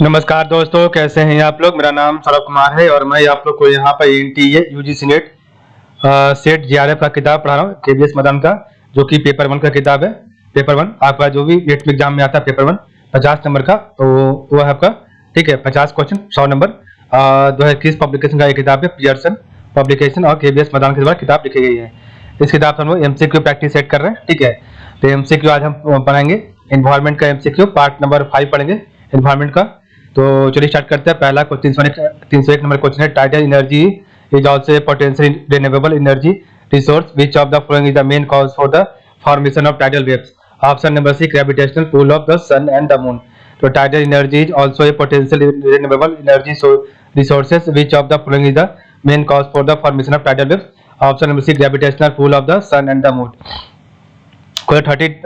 नमस्कार दोस्तों, कैसे हैं आप लोग। मेरा नाम सौरभ कुमार है और मैं आप लोग को यहाँ पर NTA UGC net set GRF का किताब पढ़ा रहा हूँ, केवीएस मदन का, जो कि पेपर 1 का किताब है। पेपर 1 आपका जो भी गेट एग्जाम में आता है, पेपर 1 50 नंबर का, तो वो है आपका, ठीक है, 50 क्वेश्चन 100 नंबर। 2021 पब्लिकेशन का ये किताब है, पियर्सन पब्लिकेशन और केवीएस मदान के द्वारा किताब लिखी गई है। इस किताब से हम लोग एमसीक्यू प्रैक्टिस सेट कर रहे हैं, ठीक है। तो एमसीक्यू आज हम पढ़ाएंगे। एनवायरमेंट का एमसीक्यू पार्ट नंबर 5 पढ़ेंगे, एनवायरमेंट का। तो चलिए स्टार्ट करते हैं। पहला 301 नंबर क्वेश्चन है, tidal energy is also potential renewable energy resource which of the following is the main cause for the formation of tidal waves. Option number C, gravitational pull of the sun and the moon. तो tidal energy is also a potential renewable energy resources which of the following is the main cause for the formation of tidal waves. Option number C, gravitational pull of the sun and the moon. Question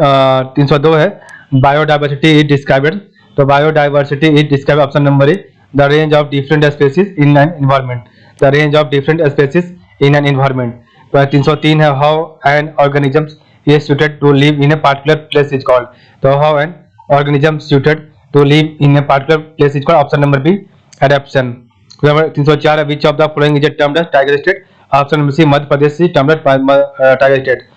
302 है, biodiversity is described. तो biodiversity is describe, option number A, the range of different species in an environment. The range of different species in an environment. तो 303 है, how an organism is suited to live in a particular place is called. तो how an organism suited to live in a particular place is called, option number B, adaptation. 304 है, which of the following is a termed as tiger state. Option number C, Madhya Pradesh is termed as tiger state.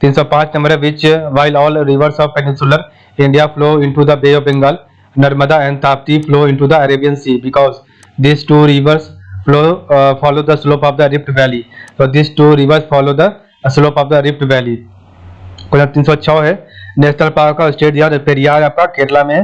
305 number है, which while all rivers of peninsular India flow into the bay of Bengal, Narmada and Tapti flow into the Arabian Sea because these two rivers follow the slope of the Rift Valley. So these two rivers follow the slope of the Rift Valley. Question 306 है, national park का state दिया, पेरियार आपका केरला में है,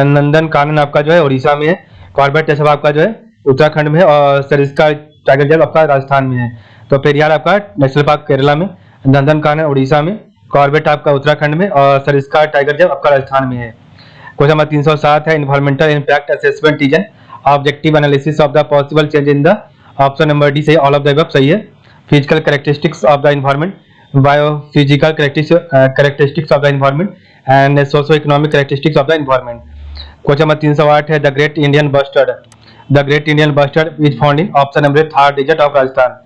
नंदन कानन आपका जो है उड़ीसा में है, कॉर्बेट रिजर्व आपका जो है उत्तराखंड में है, और सरिस्का टाइगर रिजर्व आपका राजस्थान में है। तो पेरियार आपका नेशनल पार्क केरला में, नंदन कानन उड़ीसा में, कॉर्बेट आपका उत्तराखंड में, और सरिस्का टाइगर रिजर्व आपका राजस्थान में है। क्वेश्चन नंबर 307 है, environmental impact assessment is an objective analysis of the possible change in the, option number D सही, ऑल ऑफ द अबव सही है। Physical characteristics of the environment, biophysical characteristics of the environment and socio economic characteristics of the environment. Question number 308 है, the great Indian bustard. The great Indian bustard is found in, option number 3rd digit of Rajasthan.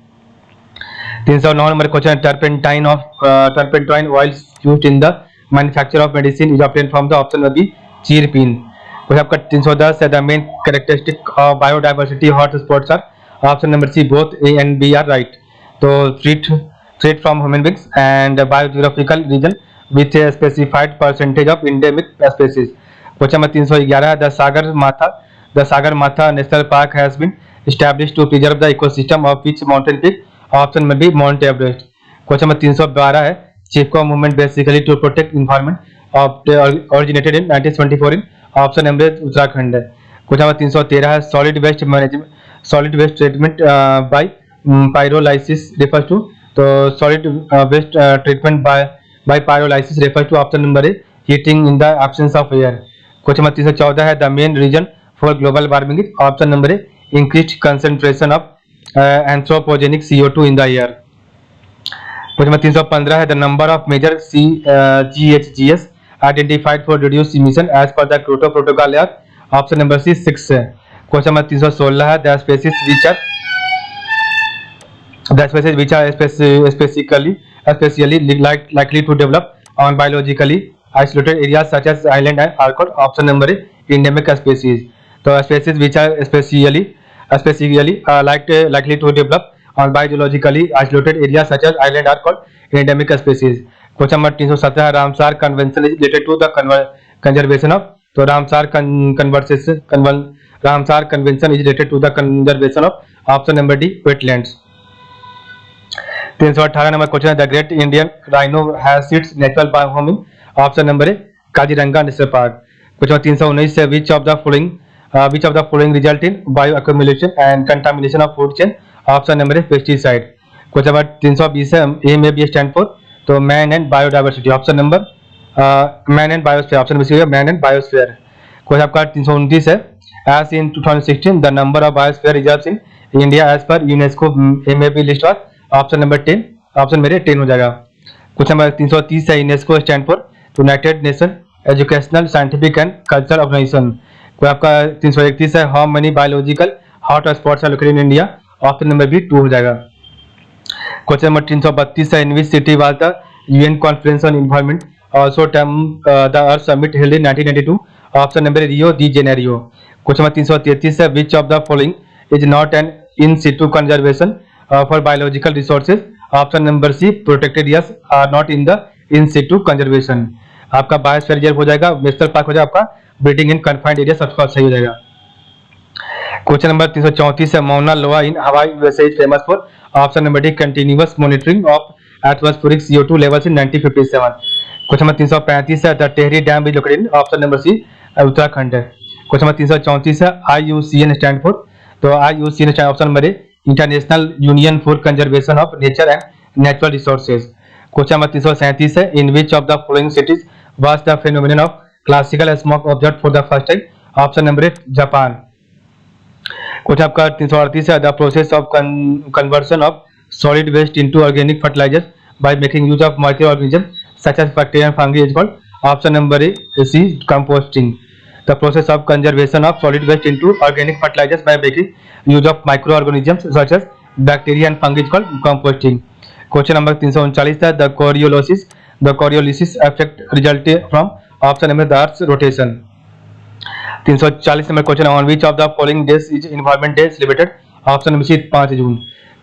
309 number question, turpentine oil used in the manufacture of medicine is obtained from the, option number B, chir pine. Question आपका 310 है, the main characteristic of biodiversity hot spots are, option number C, both A and B are right. तो threat from human beings and biogeographical region with a specified percentage of endemic species. Question number 311 है, the Sagarmatha national park has been established to preserve the ecosystem of which mountain peak, option number B, Mount Everest. Question number 312 है, Chipko movement basically to protect environment originated in 1924 in, option number Uttarakhand है। Question number 313 है, solid waste treatment by pyrolysis refers to. तो solid waste treatment by pyrolysis refers to, option number A, heating in the absence of air. Question number 314 है, the main reason for global warming is, option number A, increased concentration of anthropogenic CO2 in the air. Question number 315 है, the number of major GHGs identified for reduce emission as per the Kyoto protocol यार, option number C, 6 है। Question number 316 है, the species which are specially likely to develop on biologically isolated areas such as island and arcot, option number A, endemic species। तो species which are specially likely to develop on biologically isolated areas such as island are called endemic species। Question number 317 है, Ramsar convention is related to the conservation of. तो Ramsar convention is related to the conservation of, option number D, wetlands. 318 number question है, the great Indian rhino has its natural home in, option number A, Kaziranga national park. Question 319 है, which of the following result in bioaccumulation and contamination of food chain, option number A, pesticide. Question number 320 है, A में B stand for, तो man and biodiversity, option number man and biosphere, option number C, man and biosphere. Question आपका 329 है, as in 2016 the number of biosphere reserves in India as per UNESCO MAB list of, option number 10, option मेरे 10 हो जाएगा। Question number 330 है, UNESCO stand for United Nation Educational Scientific and Cultural Organisation. कोई आपका 331 है, how many biological hot spots are located in India, option number B, 2 हो जाएगा। Question number 332 है, in which city was the UN conference on environment also term the Earth Summit held in 1992, option number Rio de Janeiro. Question number 333 है which of the following is not an in situ conservation for biological resources. Option number C protected areas are not in the in situ conservation. आपका biosphere reserve हो जाएगा, national park हो जाएगा, आपका breeding इन confined area सबका सही हो जाएगा। क्वेश्चन नंबर 334 है Mauna Loa in Hawaii USA is famous for. Option number D continuous monitoring of atmospheric CO2 levels in 1957। Question number 335 है the Tehri dam is located in. Option number C Uttarakhand है। Question number 334 है IUCN stand for. तो IUCN stand option number A International Union for Conservation of Nature and Natural Resources. Question number 337 है in which of the following cities was the phenomenon of classical smoke observed for the first time. Option number A Japan. Question आपका 338 है the process of conversion of solid waste into organic fertilisers by making use of micro organism such as bacteria and fungi is called. Option number A C composting. The process of conservation of solid waste into organic fertilisers by making use of micro organisms such as bacteria and fungi is called composting. Question number 339 है the Coriolis effect resulting from. Option number the earth's rotation. 340 number question on which of the following days is environment day celebrated. Option number C 5 June.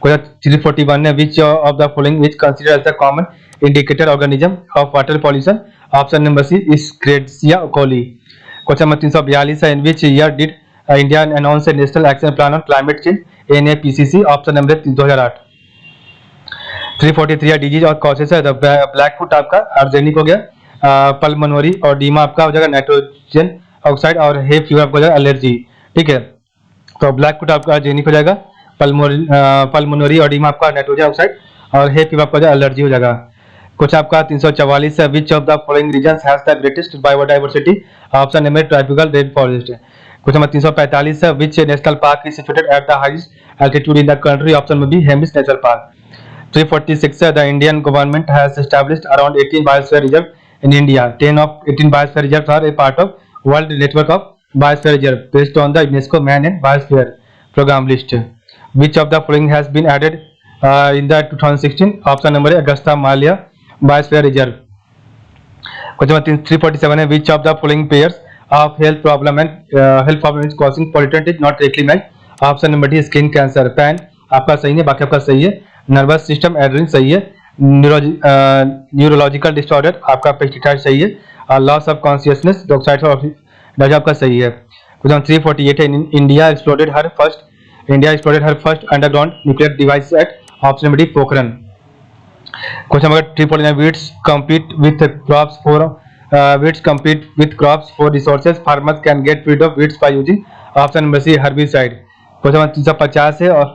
Question 341 है which of the following is considered as the common indicator organism of water pollution. Option number C Escherichia coli. Question number 342 है in which year did India announce a national action plan on climate change NAPCC। Option number 2008। 343 है disease और causes है the black foot आपका आर्जेनिक हो गया, pulmonary और डीमा आपका हो जाएगा नाइट्रोजन ऑक्साइड और हे फीवर आपको हो जाएगा एलर्जी। ठीक है, तो ब्लैक फुट आपका आर्जेनिक हो जाएगा, पल्मोनरी और डीमा आपका नाइट्रोजन ऑक्साइड और हे फीवर आपको एलर्जी हो जाएगा। कुछ आपका 344 है which of the following regions has the greatest biodiversity. Option number tropical rain forest. Question number 345 है which national park is situated at the highest altitude in the country. Option number B Hemis National Park. 346 है the Indian government has established around 18 biosphere reserve in India. 10 of 18 biosphere reserves are a part of world network of biosphere reserve based on the UNESCO man and biosphere programme list. Which of the following has been added in the 2016। Option number A Agasthyamala biosphere reserve. Question number 347 है which of the following pairs of health problem is causing pollutant is not directly matched. Option number D skin cancer. पैन आपका सही है, बाकी आपका सही है। Nervous system Adrian सही है। न्यूरोलॉजिकल डिसऑर्डर आपका पेस्टिसाइड सही है। और लॉस ऑफ कॉन्शियसनेस डॉक्साइड आपका सही है। क्वेश्चन 348 है India exploded her first underground nuclear device at. Option number D Pokhran. Question number 349 weeds compete with crops for resources farmers can get rid of weeds by using। Option number C herbicide। Question number 350 है और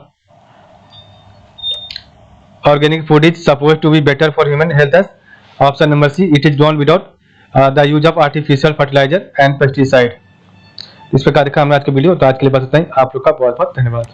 organic food is supposed to be better for human health as। Option number C it is done without the use of artificial fertilizer and pesticide। इस प्रकार देखा हमने आज का video. तो आज के लिए बस इतना ही। आप लोग का बहुत बहुत धन्यवाद।